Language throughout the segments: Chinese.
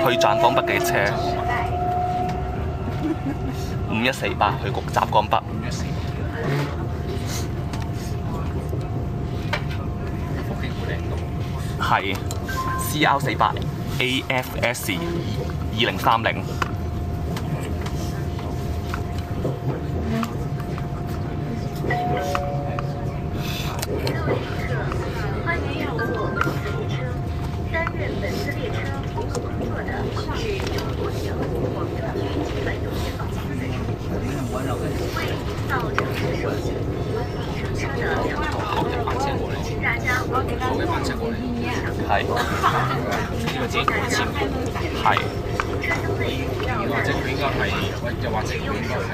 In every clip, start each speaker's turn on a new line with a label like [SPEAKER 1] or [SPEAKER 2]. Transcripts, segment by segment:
[SPEAKER 1] 去湛江北嘅車5148去局湛江北。係 CR48 AFS 2030。
[SPEAKER 2] 欢迎乘坐本次列车。担任本次列车服务工作的是中国铁路广州区基本有限公司。为营造城市熟悉，乘车的良好服务，请大家务必注意安全。
[SPEAKER 1] 係
[SPEAKER 3] 呢個自己改簽，
[SPEAKER 1] 係
[SPEAKER 2] 車廂內
[SPEAKER 3] 或者佢應該係，又或者佢應該係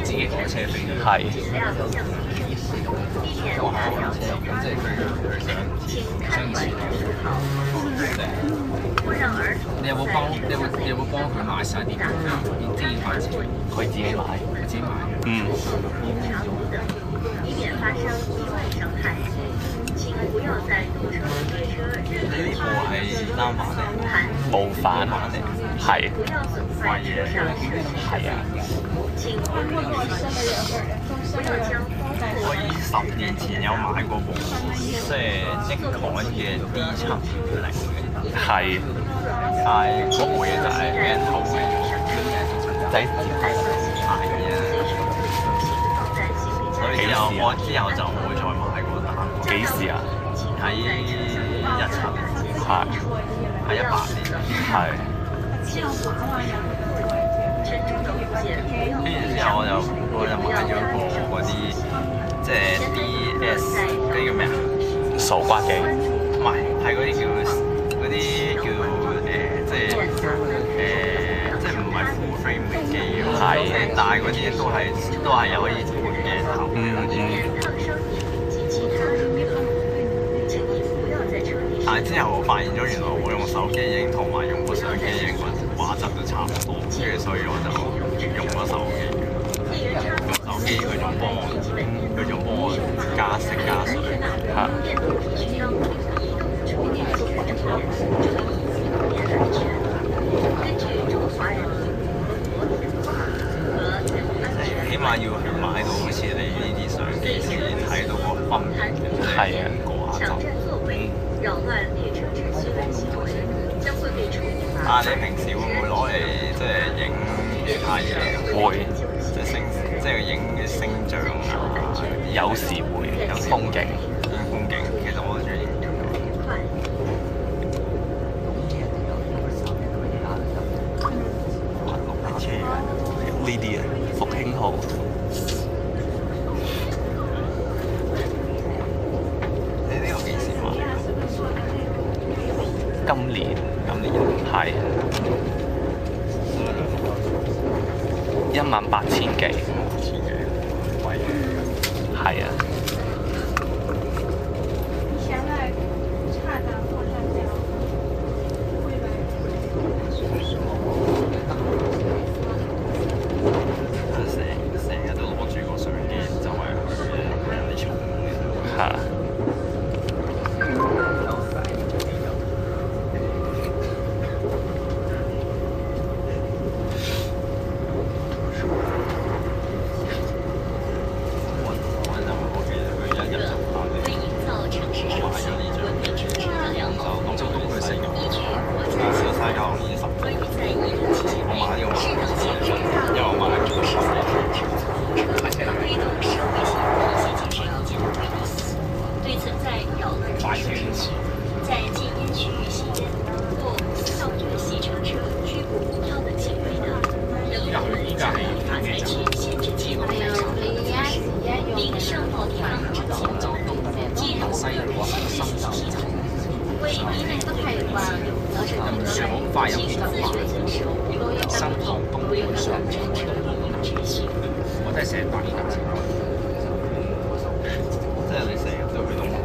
[SPEAKER 3] 自己改車飛嘅。
[SPEAKER 1] 係
[SPEAKER 2] 尽量降低声音，避免打擾交通。
[SPEAKER 3] 咁即係佢想
[SPEAKER 2] 请看管人数好，勿让儿童
[SPEAKER 3] 你有冇幫佢買晒啲票？自己買錢，
[SPEAKER 1] 佢自己買。
[SPEAKER 3] 自己買。
[SPEAKER 2] 查路等，以免发生意外伤害。请不要在渡车列车任何地方盘
[SPEAKER 1] 模範係
[SPEAKER 2] 不要损坏车上设施设
[SPEAKER 1] 係啊。
[SPEAKER 2] 備，請關閉車門，不要將
[SPEAKER 4] 我以10年前有買過部即係英港嘅 D70嘅，
[SPEAKER 1] 係
[SPEAKER 4] 但係嗰部嘢就係俾人偷嘅，
[SPEAKER 1] 仔接翻
[SPEAKER 4] 係嘅。所以我之後就冇再買過單。
[SPEAKER 1] 幾時啊？
[SPEAKER 4] 喺17年，
[SPEAKER 1] 係
[SPEAKER 4] 喺18年。
[SPEAKER 1] 係
[SPEAKER 4] 跟住之後我就買咗個嗰啲即係 DS 嗰啲叫咩啊？
[SPEAKER 1] 傻瓜機
[SPEAKER 4] 唔係，係嗰啲叫即係唔係 full frame 嘅機咯。
[SPEAKER 1] 係
[SPEAKER 4] 但係嗰啲都係有可以換鏡頭。但係之後我發現咗，原來我用手機影同埋用個相機影個畫質都差唔多，跟住所以我就用咗手機。用手機佢仲幫我加色加水。起碼要去買到好似你呢啲相機先睇到個分別嘅，
[SPEAKER 1] 係啊。
[SPEAKER 2] 搶佔座位，擾亂列車秩序的行為，將會被處以罰款。
[SPEAKER 4] 你平時會唔會攞嚟即係影其他嘢？
[SPEAKER 1] 會，
[SPEAKER 4] 即係影星象啊，
[SPEAKER 1] 有時會有風景。
[SPEAKER 4] 影風景，其實我都中意影。
[SPEAKER 1] 呢啲啊，復興號。
[SPEAKER 4] 你呢個幾時買？
[SPEAKER 1] 今年係18000幾。係啊。
[SPEAKER 4] 成日都攞住個相機周圍去有啲重嘅。
[SPEAKER 1] 嚇。
[SPEAKER 2] 为营造城市熟悉、文明城市的良好服务，依据国际法关于在疫情期间内适当减少大规模出事的车，推动社会性体系精神监督意识，对存在扰乱秩序、在禁烟区域吸烟或燥热系乘车拘捕无票等行为的，仍然依法采取限制计划来少量的措施，并上报调查执行总部，记录和核实信息，为依赖不开化造成更多技术资源增收，当地不有更完整的秩序。
[SPEAKER 3] 我真係成日搭呢架車。
[SPEAKER 4] 即係你成日都去東莞。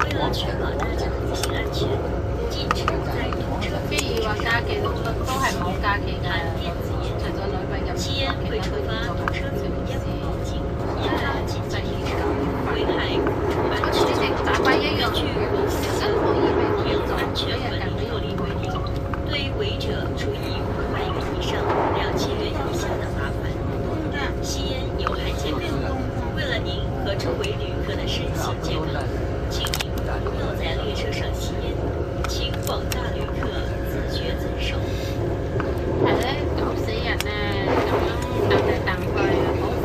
[SPEAKER 2] 为了确保大家的出行安全，禁车
[SPEAKER 5] 期都係冇假期嘅，除咗女朋友，
[SPEAKER 6] 吸烟会触发堵车组烟雾报警，引发紧急停车，危害公共安全。根据公司铁路安全管理条例规定，对违者处以500元以上2000元以下的罚款。吸烟有害健康，为了您和周围旅客的身心健康，请您不要在列车上吸烟，请广大旅客自觉遵守。
[SPEAKER 5] 係咧，搞死人啊！咁樣鬥嚟鬥去，好煩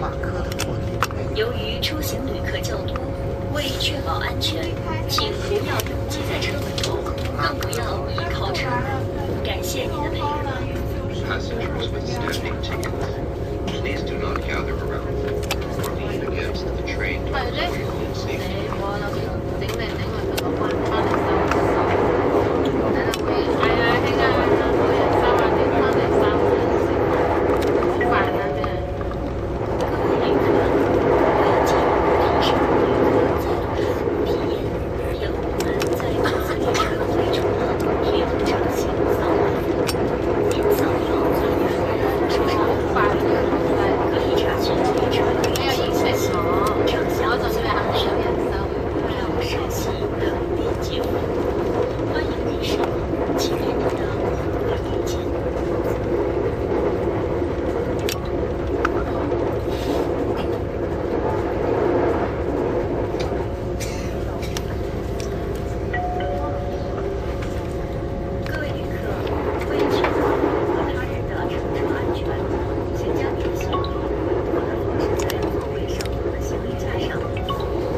[SPEAKER 5] 啊！
[SPEAKER 6] 由于出行旅客较多，为确保安全，请不要拥挤在车门口，更不要倚靠车门。感謝您的配合。
[SPEAKER 7] Passengers with standing tickets, please do not gather around or lean against the train
[SPEAKER 5] 係咧，
[SPEAKER 7] doors for
[SPEAKER 5] 你
[SPEAKER 7] safety.
[SPEAKER 5] 我諗住整嚟整去，佢個飯翻嚟收一收，等下會係啊，聽啊，每人收下啲翻嚟收，好煩啊真係。
[SPEAKER 6] 各位旅客，为了进一步提升旅客在路上体验，由我们在本次列车推出了铁路诚信扫码服务。您扫描最远的出生
[SPEAKER 5] 好煩呢個東西，
[SPEAKER 6] 可以查询列车可
[SPEAKER 5] 你又
[SPEAKER 6] 以
[SPEAKER 5] 應承我，
[SPEAKER 6] 乘
[SPEAKER 5] 我
[SPEAKER 6] 客
[SPEAKER 5] 仲以為肯定有人收。
[SPEAKER 6] 物料设系等便捷服務。歡迎您使用，期待您的不離意見。各位旅客，为确保您和他人的乘车安全，请将您的行李稳妥地放置在座位上方的行李架上。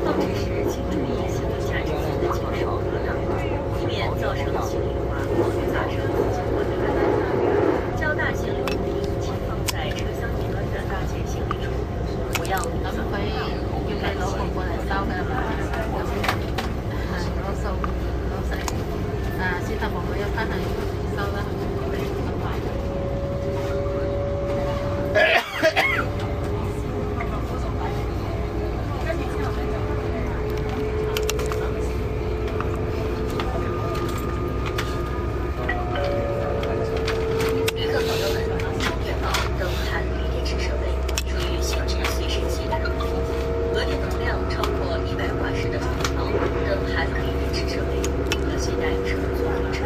[SPEAKER 6] 放置时请注意行李架之间的紧守隔挡，以免造成行李滑或砸伤经过的人。较大行李物品请放在车厢顶端的大件行李处，不要
[SPEAKER 5] 咁佢要你老婆過嚟收㗎嘛？係攞數攞成先頭婆婆一翻嚟收啦，咁快。
[SPEAKER 6] 旅客朋友们，电脑等含锂电池设备属于限制随身携带。额电能量超过100瓦时的手机等含锂电池设备不可携带乘坐列车。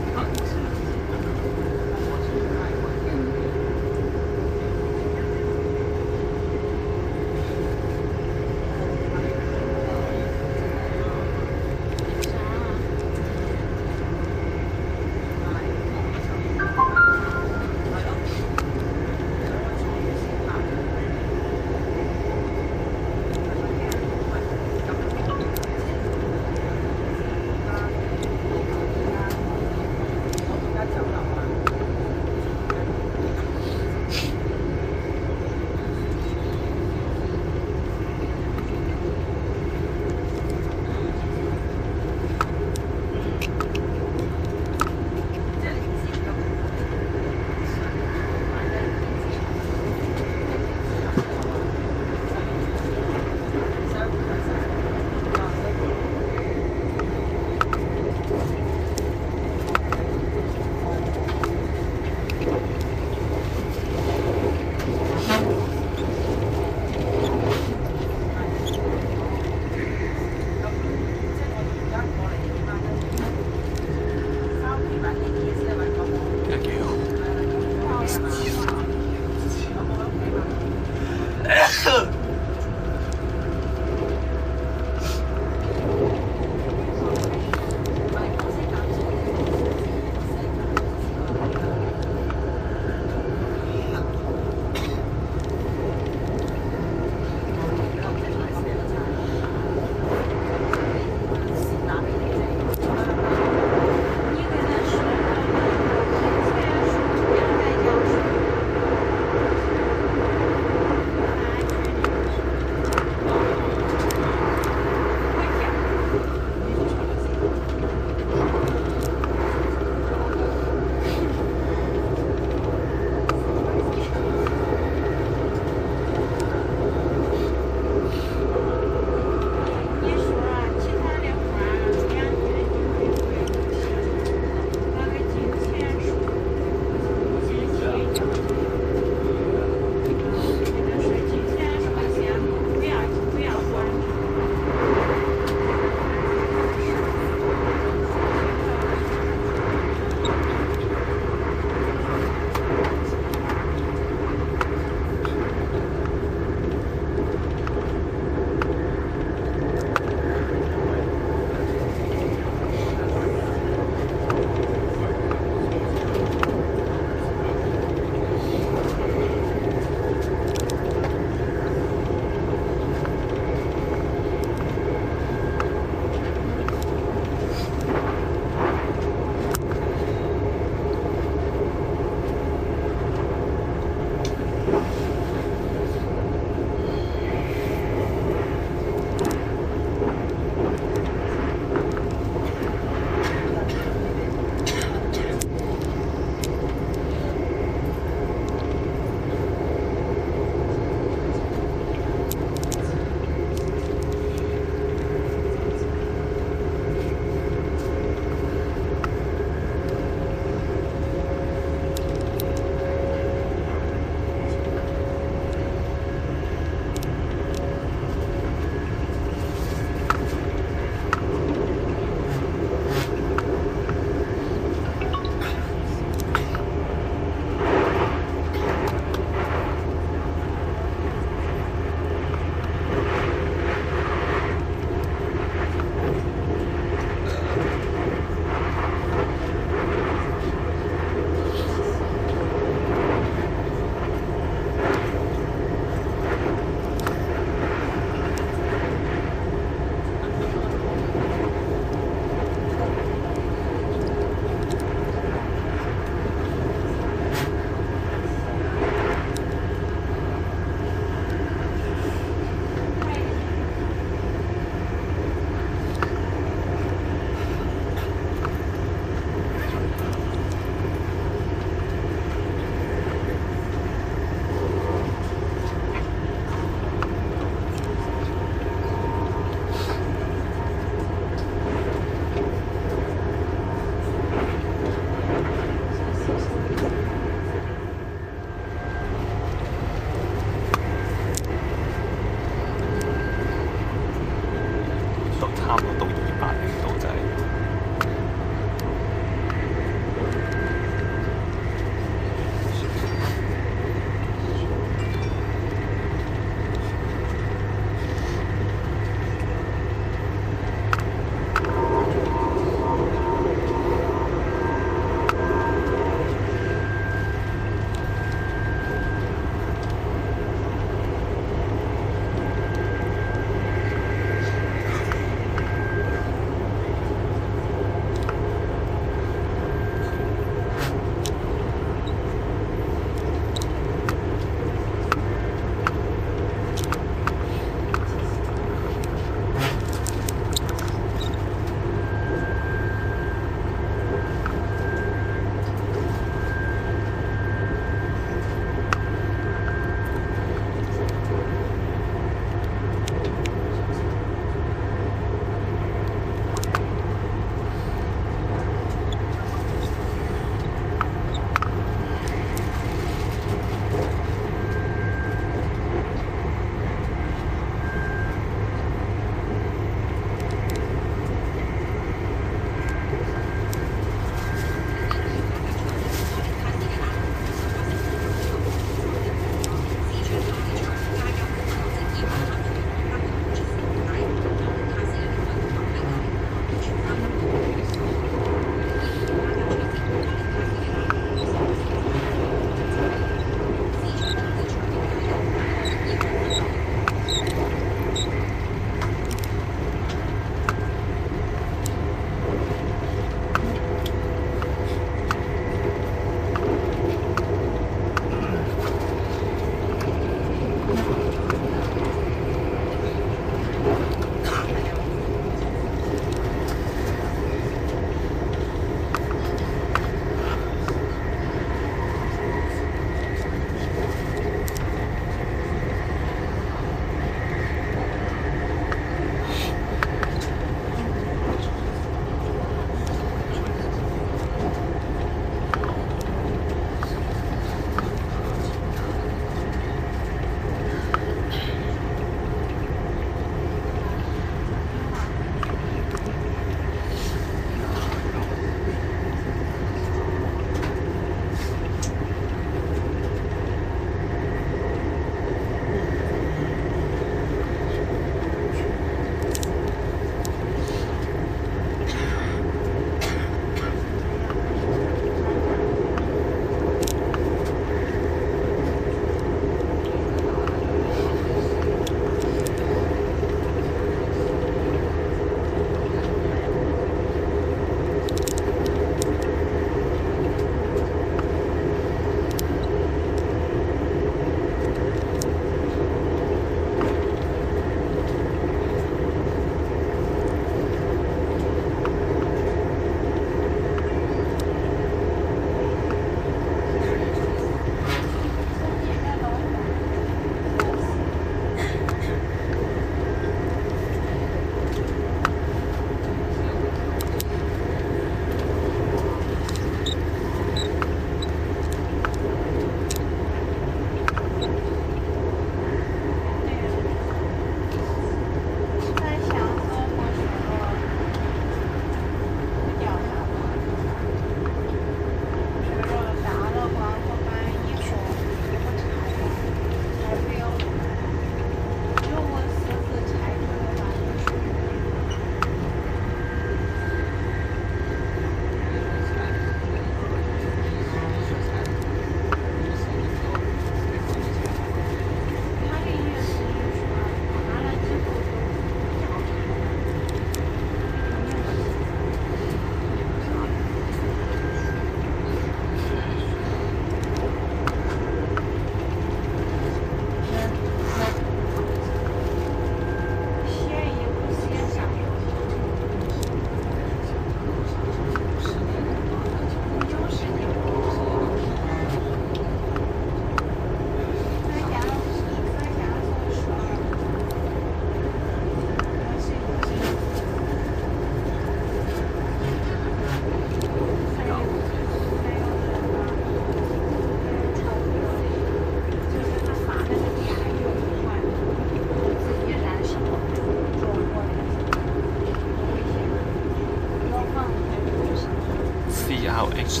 [SPEAKER 1] 考 H380A9。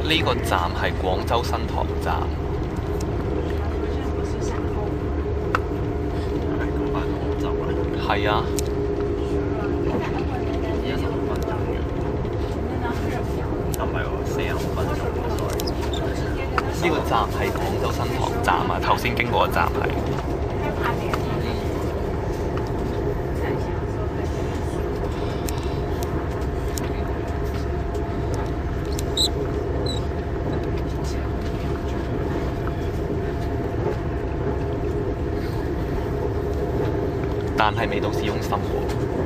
[SPEAKER 1] 呢個站係廣州新塘站。係啊。呢個站係廣州新塘站啊，頭先經過嘅站係。但係未到市中心喎。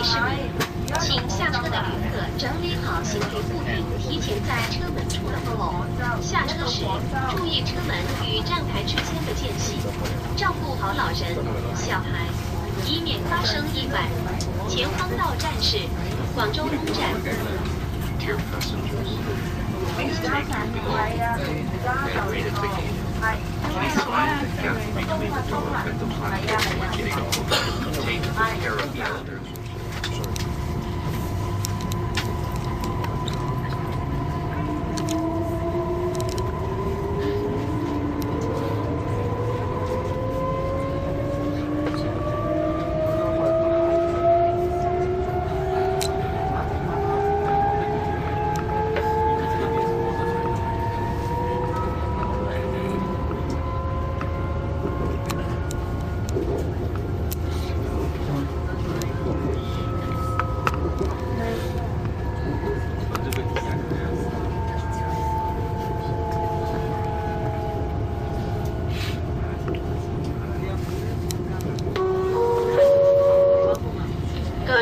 [SPEAKER 6] 提示语，请下车的旅客整理好行李物品，提前在车门处等候。下车时注意车门与站台之间的间隙，照顾好老人、小孩，以免发生意外。前方到站是广州东站。
[SPEAKER 7] Dear passengers, please take your belongings and read it again. Please mind the gap between the door and the platform when getting off. Take good care of the elders.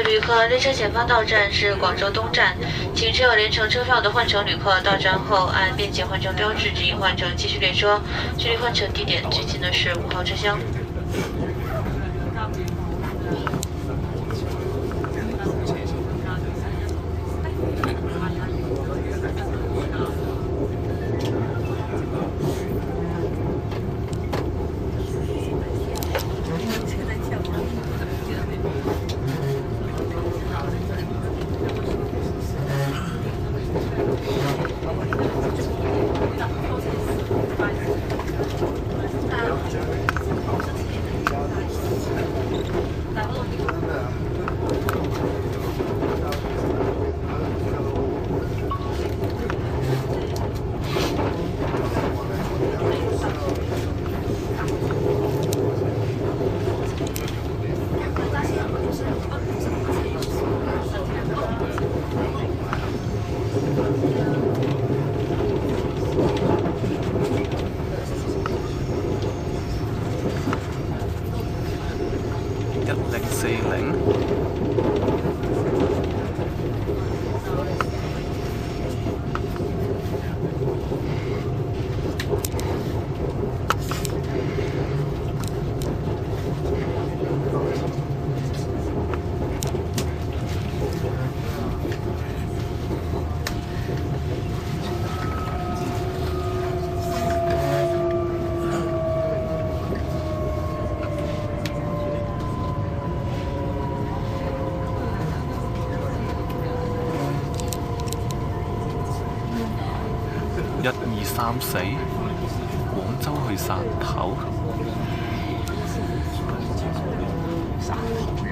[SPEAKER 8] 旅客，列车前方到站是广州东站，请持有连程车票的换乘旅客到站后按便捷换乘标志指引换乘继续列车，距离换乘地点最近的是5号车厢。
[SPEAKER 1] 1、2、3、4，廣州去汕頭。
[SPEAKER 4] 汕頭